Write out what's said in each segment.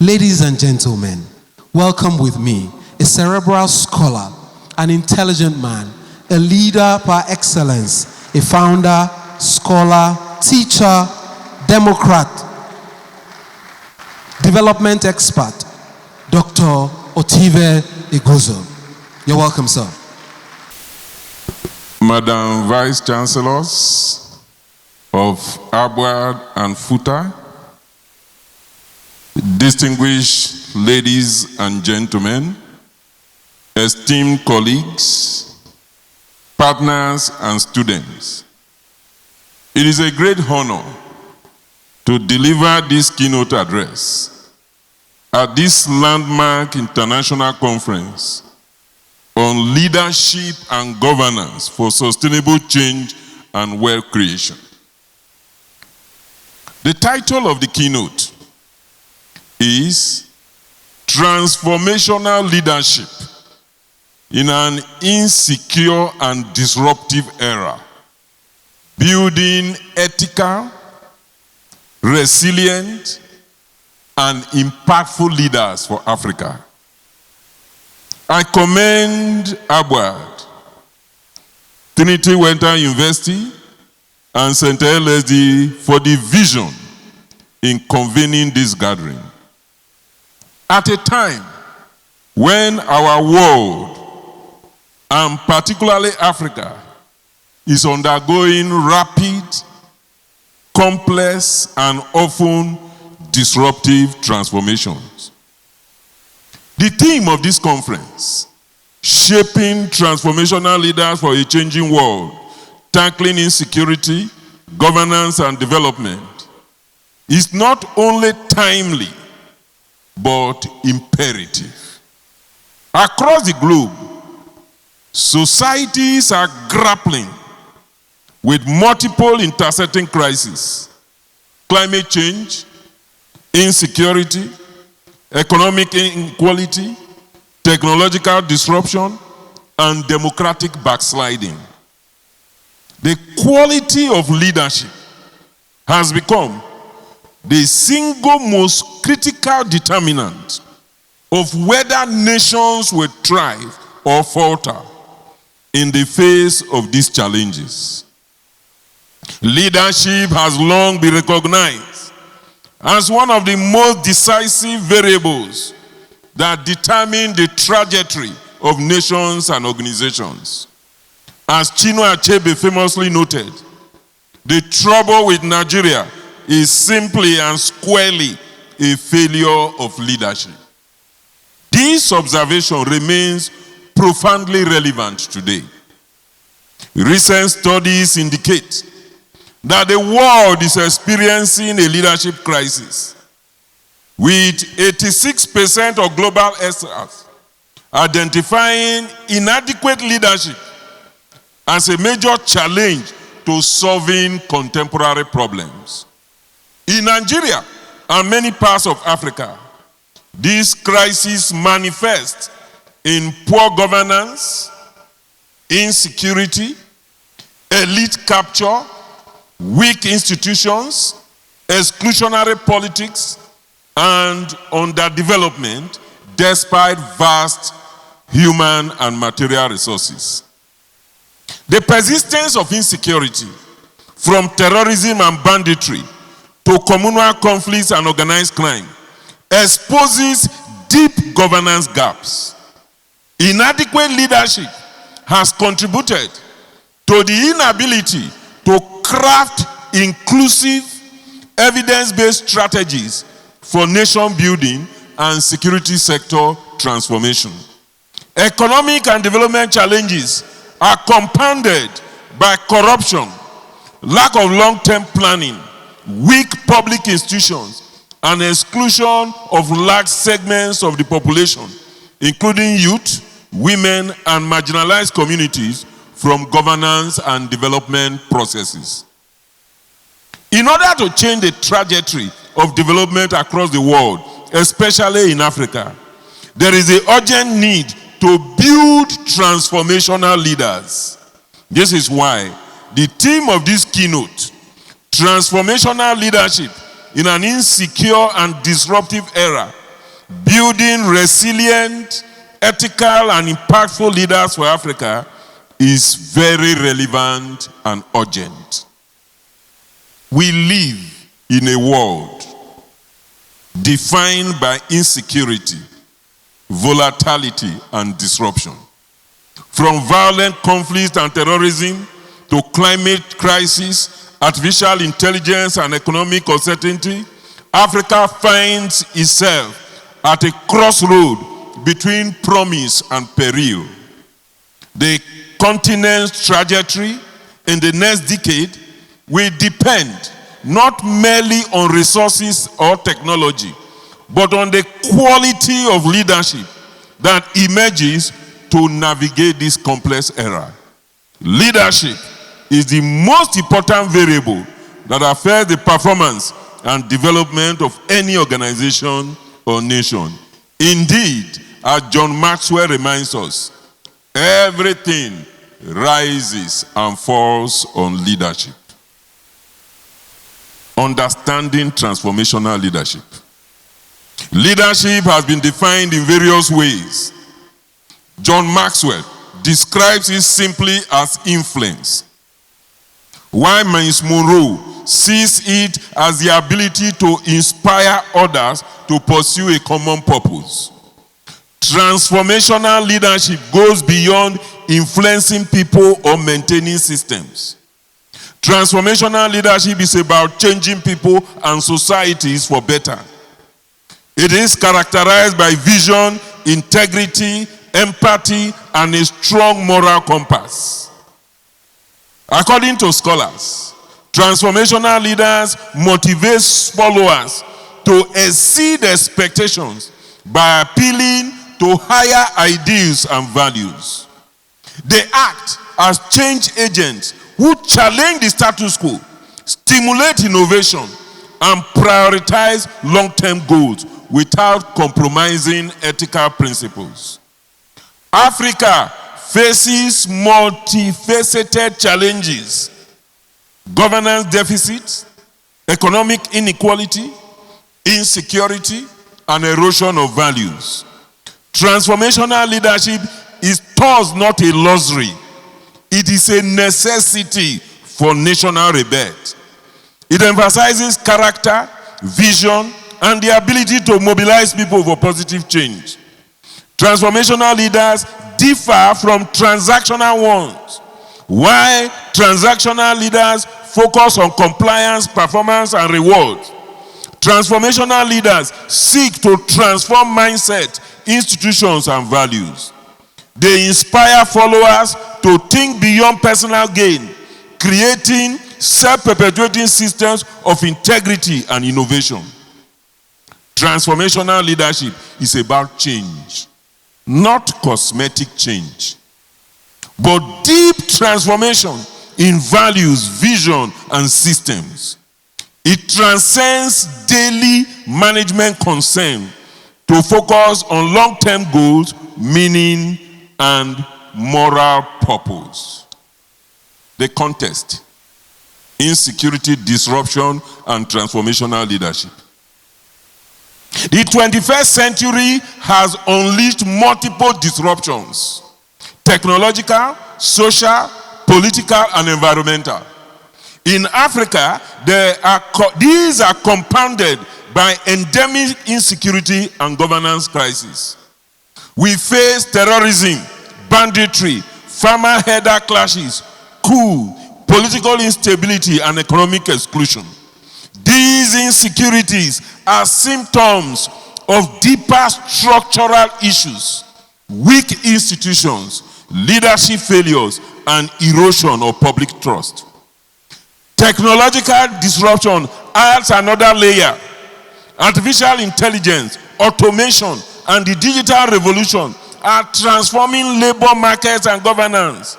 Ladies and gentlemen, welcome with me, a cerebral scholar, an intelligent man, a leader par excellence, a founder, scholar, teacher, democrat, development expert, Dr. Otive Igbuzor. You're welcome, sir. Madam Vice Chancellors of ABUAD and FUTA, distinguished ladies and gentlemen, esteemed colleagues, partners and students, it is a great honor to deliver this keynote address at this landmark international conference on leadership and governance for sustainable change and wealth creation. The title of the keynote is Transformational Leadership in an Insecure and Disruptive Era, Building Ethical, Resilient, and Impactful Leaders for Africa. I commend ABUAD, Trinity Winter University, and Centre LSD for the vision in convening this gathering. At a time when our world, and particularly Africa, is undergoing rapid, complex, and often disruptive transformations. The theme of this conference, Shaping Transformational Leaders for a Changing World, Tackling Insecurity, Governance, and Development, is not only timely, but imperative. Across the globe, societies are grappling with multiple intersecting crises: climate change, insecurity, economic inequality, technological disruption, and democratic backsliding. The quality of leadership has become the single most critical determinant of whether nations will thrive or falter in the face of these challenges. Leadership has long been recognized as one of the most decisive variables that determine the trajectory of nations and organizations. As Chinua Achebe famously noted, the trouble with Nigeria is simply and squarely a failure of leadership. This observation remains profoundly relevant today. Recent studies indicate that the world is experiencing a leadership crisis, with 86% of global experts identifying inadequate leadership as a major challenge to solving contemporary problems. In Nigeria and many parts of Africa, this crisis manifests in poor governance, insecurity, elite capture, weak institutions, exclusionary politics, and underdevelopment despite vast human and material resources. The persistence of insecurity, from terrorism and banditry to communal conflicts and organized crime, exposes deep governance gaps. Inadequate leadership has contributed to the inability to craft inclusive, evidence-based strategies for nation building and security sector transformation. Economic and development challenges are compounded by corruption, lack of long-term planning, weak public institutions, and exclusion of large segments of the population, including youth, women, and marginalized communities, from governance and development processes. In order to change the trajectory of development across the world, especially in Africa, there is an urgent need to build transformational leaders. This is why the theme of this keynote, Transformational Leadership in an Insecure and Disruptive Era, building resilient, ethical, and impactful leaders for Africa is very relevant and urgent. We live in a world defined by insecurity, volatility, and disruption. From violent conflict and terrorism to climate crisis, artificial intelligence, and economic uncertainty, Africa finds itself at a crossroad between promise and peril. The continent's trajectory in the next decade will depend not merely on resources or technology, but on the quality of leadership that emerges to navigate this complex era. Leadership is the most important variable that affects the performance and development of any organization or nation. Indeed, as John Maxwell reminds us, everything rises and falls on leadership. Understanding transformational leadership. Leadership has been defined in various ways. John Maxwell describes it simply as influence, while Miles Monroe sees it as the ability to inspire others to pursue a common purpose. Transformational leadership goes beyond influencing people or maintaining systems. Transformational leadership is about changing people and societies for better. It is characterized by vision, integrity, empathy, and a strong moral compass. According to scholars, transformational leaders motivate followers to exceed expectations by appealing to higher ideals and values. They act as change agents who challenge the status quo, stimulate innovation, and prioritize long-term goals without compromising ethical principles. Africa faces multifaceted challenges: governance deficits, economic inequality, insecurity, and erosion of values. Transformational leadership is thus not a luxury. It is a necessity for national rebirth. It emphasizes character, vision, and the ability to mobilize people for positive change. Transformational leaders differ from transactional ones. While transactional leaders focus on compliance, performance, and rewards, transformational leaders seek to transform mindset, institutions, and values. They inspire followers to think beyond personal gain, creating self-perpetuating systems of integrity and innovation. Transformational leadership is about change, not cosmetic change, but deep transformation in values, vision, and systems. It transcends daily management concern to focus on long-term goals, meaning, and moral purpose. The context: insecurity, disruption, and transformational leadership. The 21st century has unleashed multiple disruptions: technological, social, political, and environmental. In Africa, these are compounded by endemic insecurity and governance crisis. We face terrorism, banditry, farmer-herder clashes, coup, political instability, and economic exclusion. These insecurities are symptoms of deeper structural issues: weak institutions, leadership failures, and erosion of public trust. Technological disruption adds another layer. Artificial intelligence, automation, and the digital revolution are transforming labor markets and governance.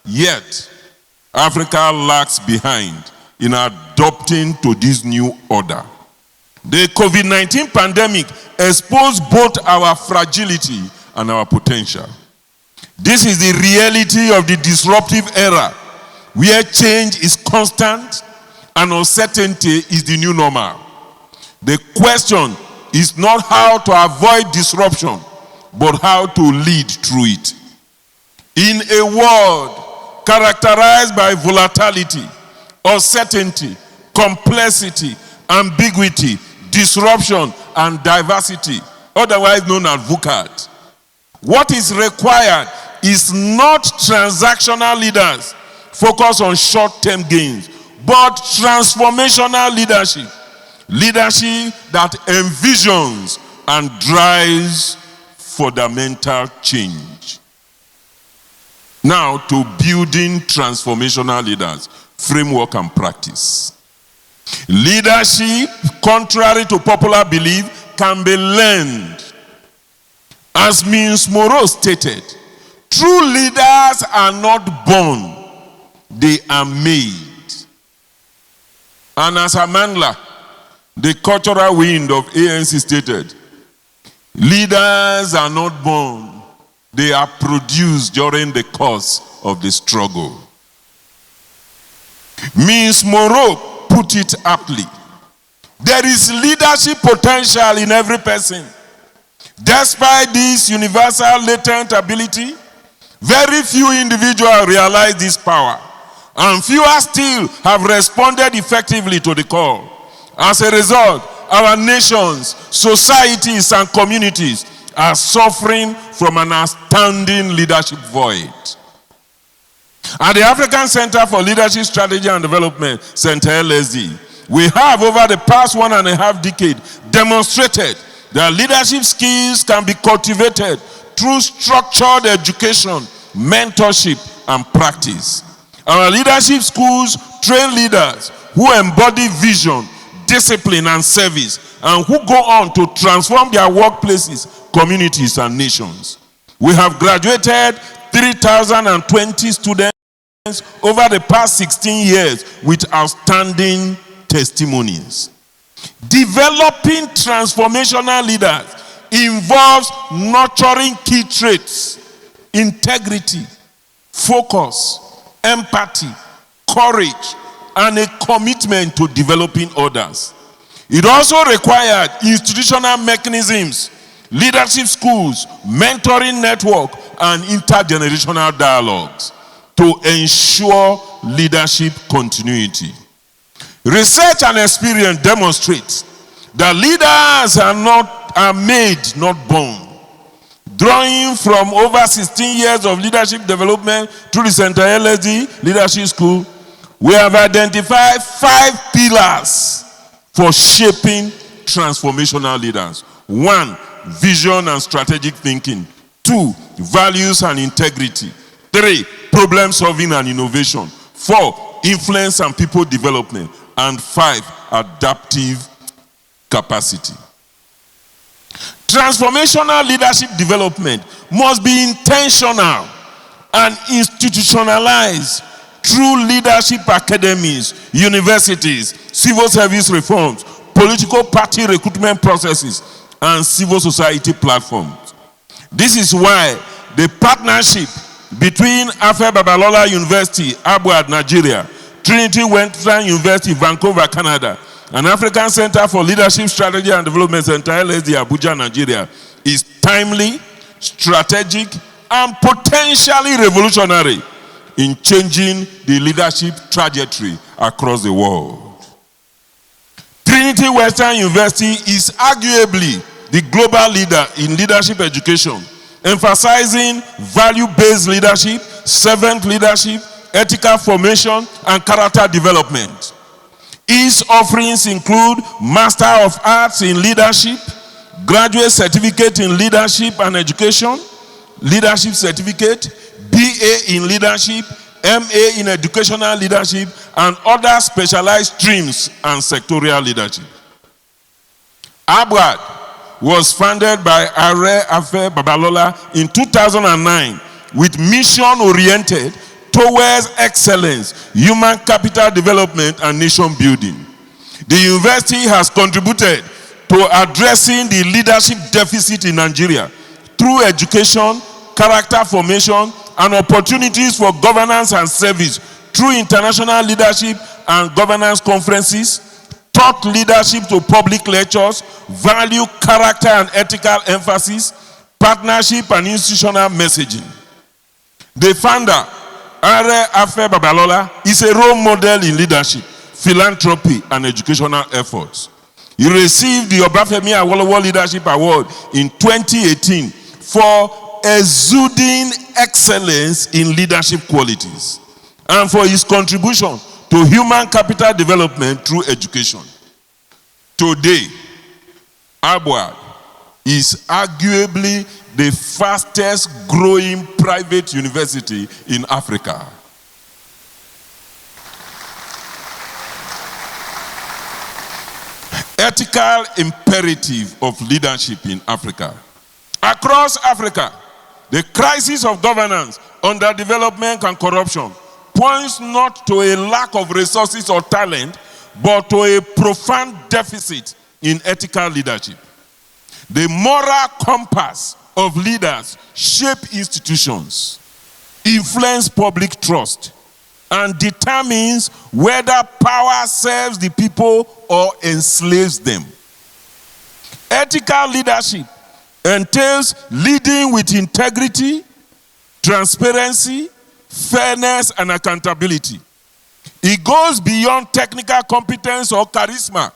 Yet, Africa lags behind in adopting to this new order. The COVID-19 pandemic exposed both our fragility and our potential. This is the reality of the disruptive era, where change is constant and uncertainty is the new normal. The question is not how to avoid disruption, but how to lead through it. In a world characterized by volatility, uncertainty, complexity, ambiguity, disruption, and diversity, otherwise known as VUCAD, what is required is not transactional leaders focused on short-term gains, but transformational leadership. Leadership that envisions and drives fundamental change. Now to building transformational leaders, framework and practice. Leadership, contrary to popular belief, can be learned. As Ms. Moreau stated, true leaders are not born, they are made. And as Amandla, the cultural wind of ANC stated, leaders are not born, they are produced during the course of the struggle. Ms. Moreau put it aptly. There is leadership potential in every person. Despite this universal latent ability, very few individuals realize this power, and fewer still have responded effectively to the call. As a result, our nations, societies, and communities are suffering from an astounding leadership void. At the African Centre for Leadership Strategy and Development, Centre LSD, we have over the past 1.5 decades demonstrated that leadership skills can be cultivated through structured education, mentorship, and practice. Our leadership schools train leaders who embody vision, discipline, and service, and who go on to transform their workplaces, communities, and nations. We have graduated 3,020 students over the past 16 years with outstanding testimonies. Developing transformational leaders involves nurturing key traits: integrity, focus, empathy, courage, and a commitment to developing others. It also required institutional mechanisms, leadership schools, mentoring network, and intergenerational dialogues to ensure leadership continuity. Research and experience demonstrates that leaders are made, not born. Drawing from over 16 years of leadership development through the Centre LSD Leadership School, we have identified 5 pillars for shaping transformational leaders. 1, vision and strategic thinking. 2, values and integrity. 3, problem solving and innovation. 4, influence and people development. And 5, adaptive capacity. Transformational leadership development must be intentional and institutionalized through leadership academies, universities, civil service reforms, political party recruitment processes, and civil society platforms. This is why the partnership between Afe Babalola University, ABUAD, Nigeria, Trinity Western University, Vancouver, Canada, and African Centre for Leadership Strategy and Development, Centre LSD, Abuja, Nigeria, is timely, strategic, and potentially revolutionary in changing the leadership trajectory across the world. Trinity Western University is arguably the global leader in leadership education, emphasizing value-based leadership, servant leadership, ethical formation, and character development. Its offerings include Master of Arts in Leadership, Graduate Certificate in Leadership and Education, Leadership Certificate, BA in Leadership, MA in Educational Leadership, and other specialized streams and sectorial leadership. ABUAD was founded by Are Afe Babalola in 2009 with mission-oriented towards excellence, human capital development, and nation building. The university has contributed to addressing the leadership deficit in Nigeria through education, character formation, and opportunities for governance and service through international leadership and governance conferences, taught leadership to public lectures, value, character and ethical emphasis, partnership and institutional messaging. The founder, Are Afe Babalola, is a role model in leadership, philanthropy and educational efforts. He received the Obafemi Awolowo Leadership Award in 2018 for exuding excellence in leadership qualities and for his contribution to human capital development through education. Today, ABUAD is arguably the fastest growing private university in Africa. Ethical imperative of leadership in Africa. Across Africa, the crisis of governance, underdevelopment and corruption points not to a lack of resources or talent, but to a profound deficit in ethical leadership. The moral compass of leaders shape institutions, influence public trust, and determines whether power serves the people or enslaves them. Ethical leadership entails leading with integrity, transparency, fairness, and accountability. It goes beyond technical competence or charisma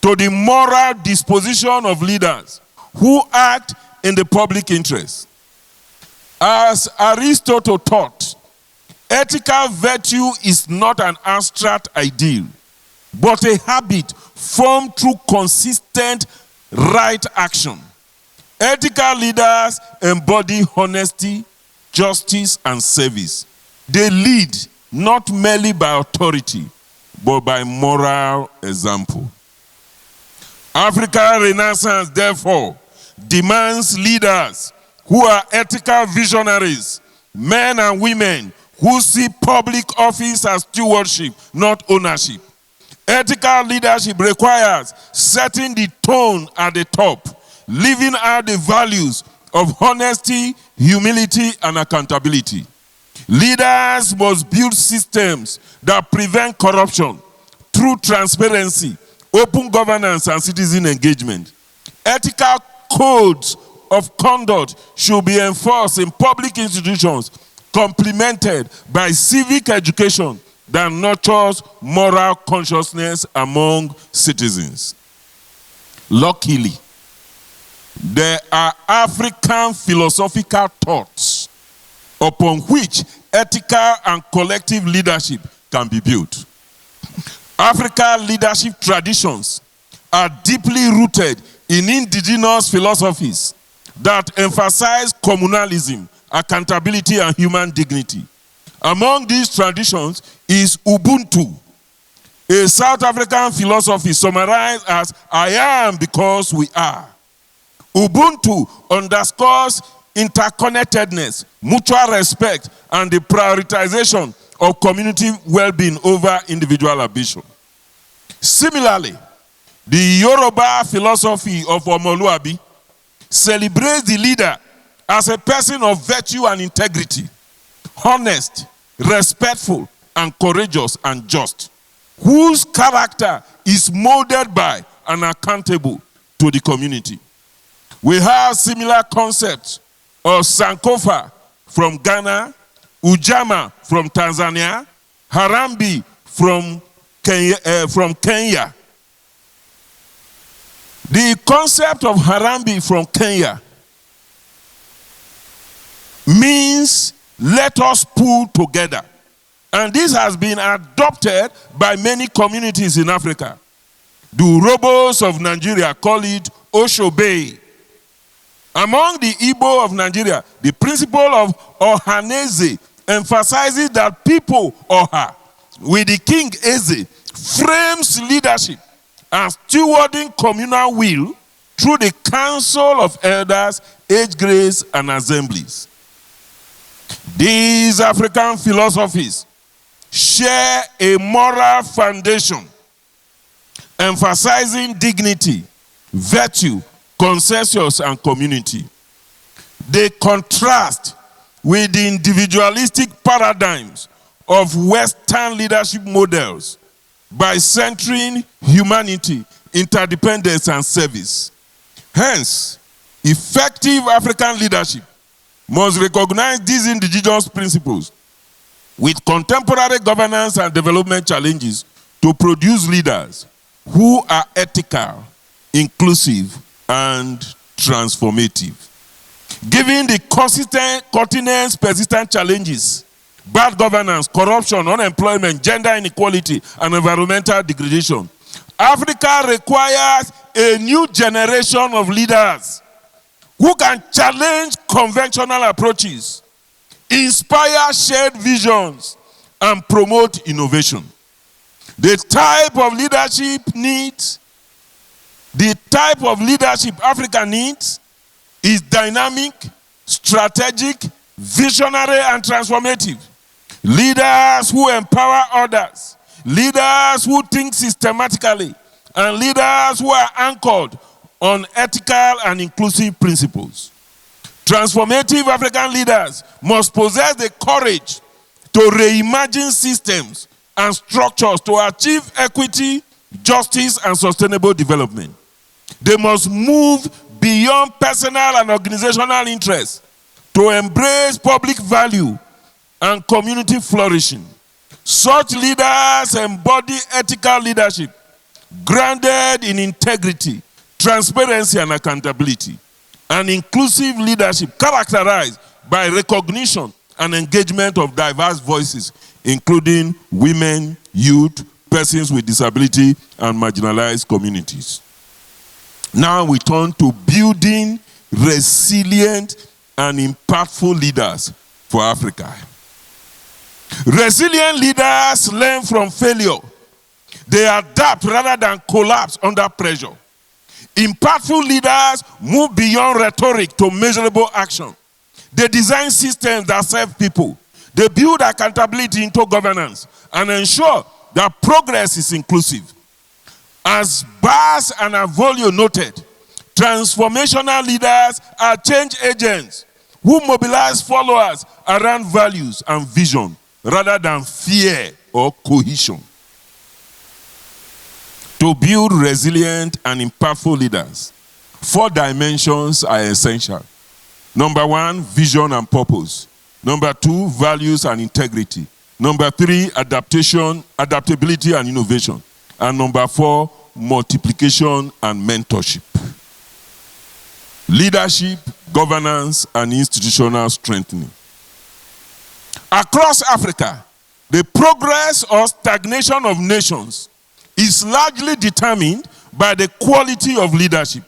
to the moral disposition of leaders who act in the public interest. As Aristotle taught, ethical virtue is not an abstract ideal, but a habit formed through consistent right action. Ethical leaders embody honesty, justice, and service. They lead not merely by authority, but by moral example. African Renaissance, therefore, demands leaders who are ethical visionaries, men and women who see public office as stewardship, not ownership. Ethical leadership requires setting the tone at the top, living out the values of honesty, humility, and accountability. Leaders must build systems that prevent corruption through transparency, open governance, and citizen engagement. Ethical codes of conduct should be enforced in public institutions, complemented by civic education that nurtures moral consciousness among citizens. Luckily, there are African philosophical thoughts upon which ethical and collective leadership can be built. African leadership traditions are deeply rooted in indigenous philosophies that emphasize communalism, accountability, and human dignity. Among these traditions is Ubuntu, a South African philosophy summarized as "I am because we are." Ubuntu underscores interconnectedness, mutual respect, and the prioritization of community well-being over individual ambition. Similarly, the Yoruba philosophy of Omoluabi celebrates the leader as a person of virtue and integrity, honest, respectful, and courageous and just, whose character is molded by and accountable to the community. We have similar concepts of Sankofa from Ghana, Ujamaa from Tanzania, Harambee from Kenya. The concept of Harambee from Kenya means let us pull together. And this has been adopted by many communities in Africa. The Urhobos of Nigeria call it Oshobe. Among the Igbo of Nigeria, the principle of Ohaneze emphasizes that people, Oha, with the king Eze, frames leadership and stewarding communal will through the council of elders, age grades, and assemblies. These African philosophies share a moral foundation, emphasizing dignity, virtue, consensus, and community. They contrast with the individualistic paradigms of Western leadership models by centering humanity, interdependence, and service. Hence, effective African leadership must recognize these indigenous principles with contemporary governance and development challenges to produce leaders who are ethical, inclusive, and transformative. Given the continent's persistent challenges, bad governance, corruption, unemployment, gender inequality, and environmental degradation, Africa requires a new generation of leaders who can challenge conventional approaches, inspire shared visions, and promote innovation. The type of leadership Africa needs is dynamic, strategic, visionary, and transformative. Leaders who empower others, leaders who think systematically, and leaders who are anchored on ethical and inclusive principles. Transformative African leaders must possess the courage to reimagine systems and structures to achieve equity, justice, and sustainable development. They must move beyond personal and organizational interests to embrace public value and community flourishing. Such leaders embody ethical leadership grounded in integrity, transparency, and accountability, and inclusive leadership characterized by recognition and engagement of diverse voices, including women, youth, persons with disability, and marginalized communities. Now we turn to building resilient and impactful leaders for Africa. Resilient leaders learn from failure. They adapt rather than collapse under pressure. Impactful leaders move beyond rhetoric to measurable action. They design systems that serve people. They build accountability into governance and ensure that progress is inclusive. As Bass and Avolio noted, transformational leaders are change agents who mobilize followers around values and vision rather than fear or cohesion. To build resilient and impactful leaders, 4 dimensions are essential. Number 1, vision and purpose. Number 2, values and integrity. Number 3, adaptability and innovation. And number 4, multiplication and mentorship. Leadership, governance, and institutional strengthening. Across Africa, the progress or stagnation of nations is largely determined by the quality of leadership,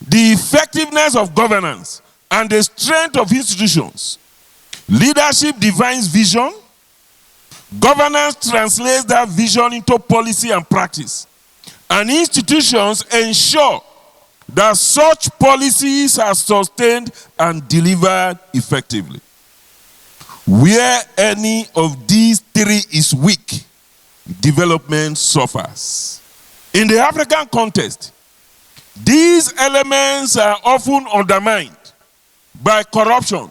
the effectiveness of governance, and the strength of institutions. Leadership defines vision. Governance translates that vision into policy and practice. And institutions ensure that such policies are sustained and delivered effectively. Where any of these 3 is weak, development suffers. In the African context, these elements are often undermined by corruption,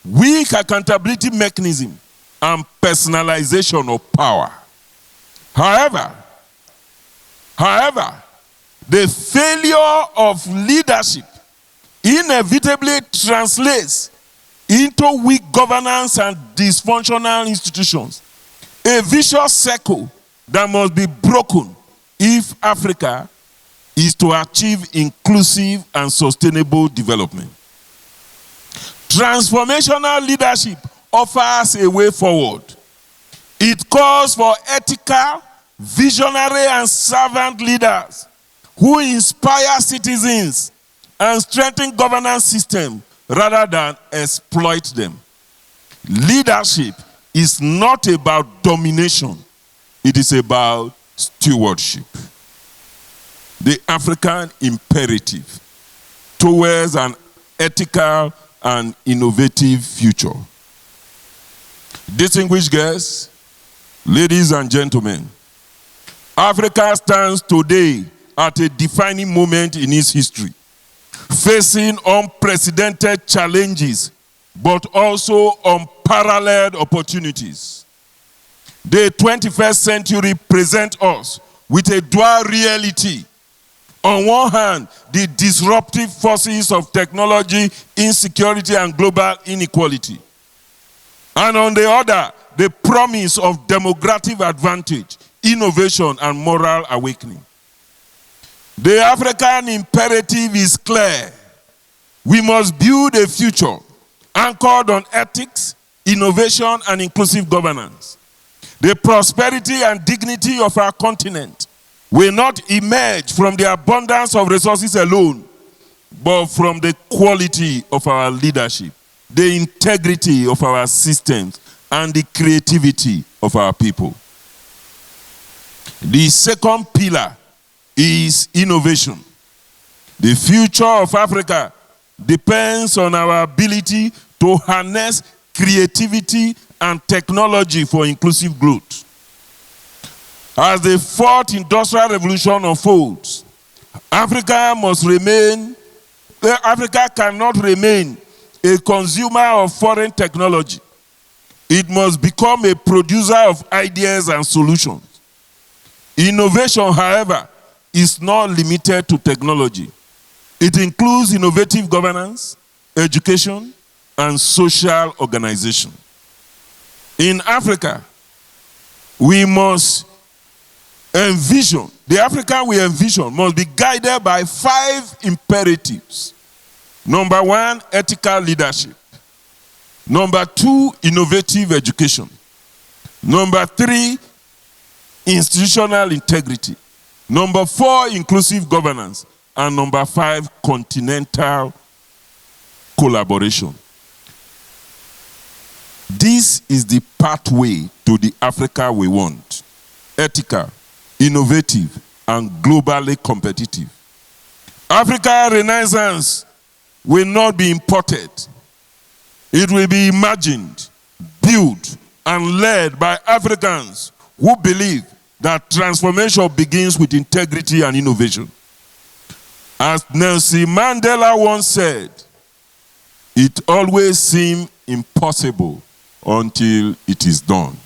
weak accountability mechanism, and personalization of power. However, the failure of leadership inevitably translates into weak governance and dysfunctional institutions, a vicious circle that must be broken if Africa is to achieve inclusive and sustainable development. Transformational leadership offers a way forward. It calls for ethical, visionary, and servant leaders who inspire citizens and strengthen governance systems rather than exploit them. Leadership is not about domination. It is about stewardship. The African imperative towards an ethical and innovative future. Distinguished guests, ladies and gentlemen, Africa stands today at a defining moment in its history, facing unprecedented challenges, but also unparalleled opportunities. The 21st century presents us with a dual reality. On one hand, the disruptive forces of technology, insecurity, and global inequality. And on the other, the promise of democratic advantage, innovation, and moral awakening. The African imperative is clear. We must build a future anchored on ethics, innovation, and inclusive governance. The prosperity and dignity of our continent will not emerge from the abundance of resources alone, but from the quality of our leadership, the integrity of our systems, and the creativity of our people. The second pillar is innovation. The future of Africa depends on our ability to harness creativity and technology for inclusive growth. As the fourth industrial revolution unfolds, Africa cannot remain a consumer of foreign technology. It must become a producer of ideas and solutions. Innovation, however, is not limited to technology. It includes innovative governance, education, and social organization. In Africa, we must envision, the Africa we envision must be guided by 5 imperatives. Number 1, ethical leadership. Number 2, innovative education. Number 3, institutional integrity. Number 4, inclusive governance. And number 5, continental collaboration. This is the pathway to the Africa we want. Ethical, innovative, and globally competitive. Africa Renaissance will not be imported. It will be imagined, built, and led by Africans who believe that transformation begins with integrity and innovation. As Nelson Mandela once said, it always seems impossible until it is done.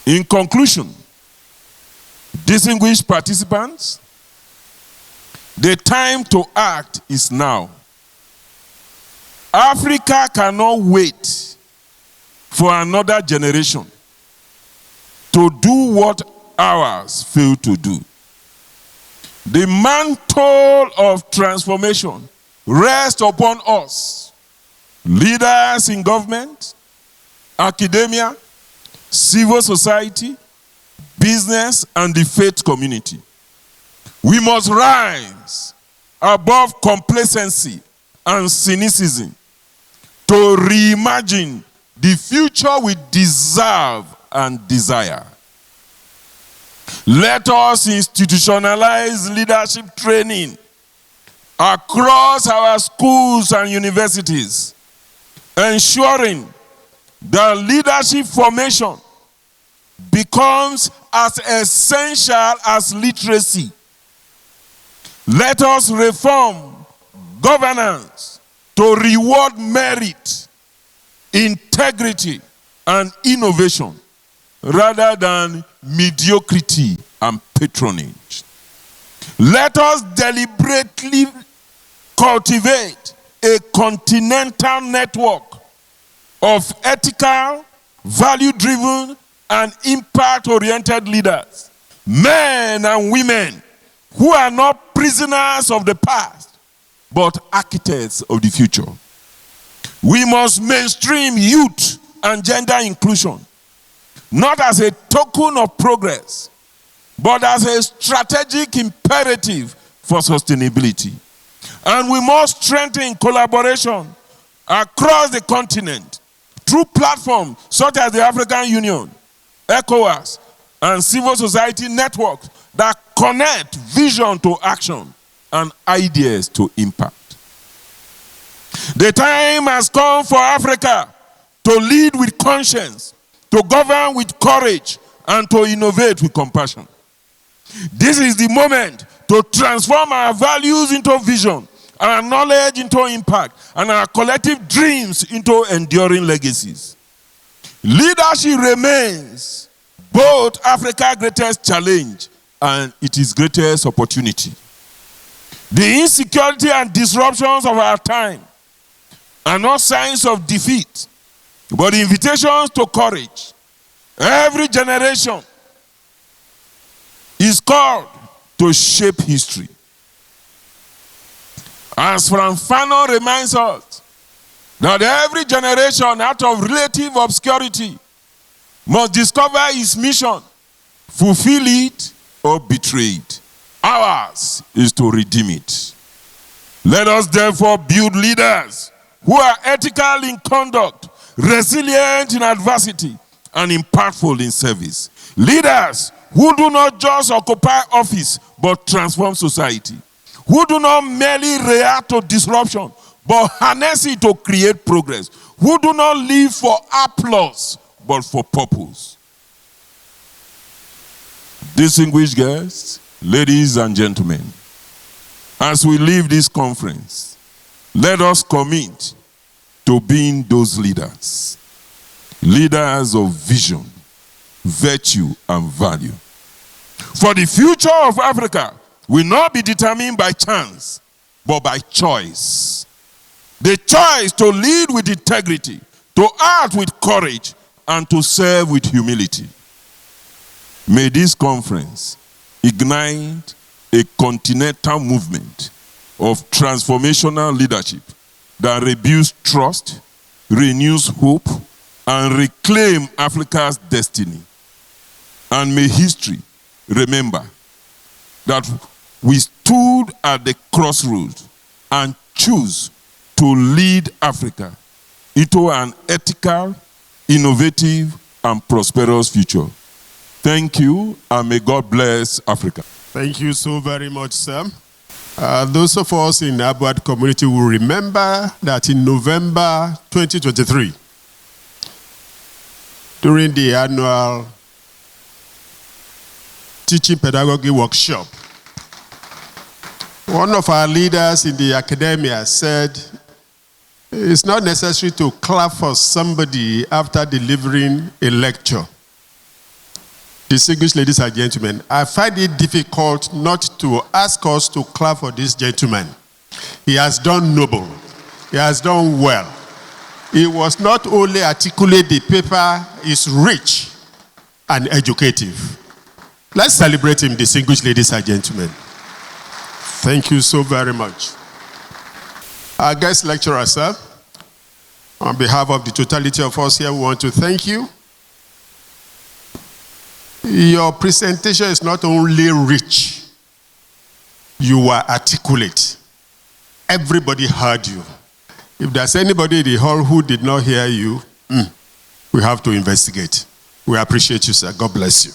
In conclusion, distinguished participants, the time to act is now. Africa cannot wait for another generation to do what ours failed to do. The mantle of transformation rests upon us, leaders in government, academia, civil society, business, and the faith community. We must rise above complacency and cynicism to reimagine the future we deserve and desire. Let us institutionalize leadership training across our schools and universities, ensuring that leadership formation becomes as essential as literacy. Let us reform governance to reward merit, integrity, and innovation, rather than mediocrity and patronage. Let us deliberately cultivate a continental network of ethical, value-driven, and impact-oriented leaders, men and women who are not prisoners of the past, but architects of the future. We must mainstream youth and gender inclusion, not as a token of progress, but as a strategic imperative for sustainability. And we must strengthen collaboration across the continent through platforms such as the African Union, ECOWAS, and civil society networks that connect vision to action and ideas to impact. The time has come for Africa to lead with conscience, to govern with courage, and to innovate with compassion. This is the moment to transform our values into vision, our knowledge into impact, and our collective dreams into enduring legacies. Leadership remains both Africa's greatest challenge and its greatest opportunity. The insecurity and disruptions of our time are not signs of defeat, but invitations to courage. Every generation is called to shape history. As Frank Fanon reminds us, that every generation out of relative obscurity must discover its mission, fulfill it, or betray it. Ours is to redeem it. Let us therefore build leaders who are ethical in conduct, resilient in adversity, and impactful in service. Leaders who do not just occupy office, but transform society. Who do not merely react to disruption, but harness it to create progress. Who do not live for applause, but for purpose. Distinguished guests, ladies and gentlemen, as we leave this conference, let us commit to being those leaders. Leaders of vision, virtue, and value. For the future of Africa will not be determined by chance, but by choice. The choice to lead with integrity, to act with courage, and to serve with humility. May this conference ignite a continental movement of transformational leadership that rebuilds trust, renews hope, and reclaim Africa's destiny. And may history remember that we stood at the crossroads and choose to lead Africa into an ethical, innovative, and prosperous future. Thank you, and may God bless Africa. Thank you so very much, sir. Those of us in the ABUAD community will remember that in November 2023, during the annual teaching pedagogy workshop, one of our leaders in the academia said, it's not necessary to clap for somebody after delivering a lecture. Distinguished ladies and gentlemen, I find it difficult not to ask us to clap for this gentleman. He has done noble. He has done well. He was not only articulate, the paper is rich and educative. Let's celebrate him, distinguished ladies and gentlemen. Thank you so very much. Our guest lecturer, sir, on behalf of the totality of us here, we want to thank you. Your presentation is not only rich, you were articulate. Everybody heard you. If there's anybody in the hall who did not hear you, we have to investigate. We appreciate you, sir. God bless you.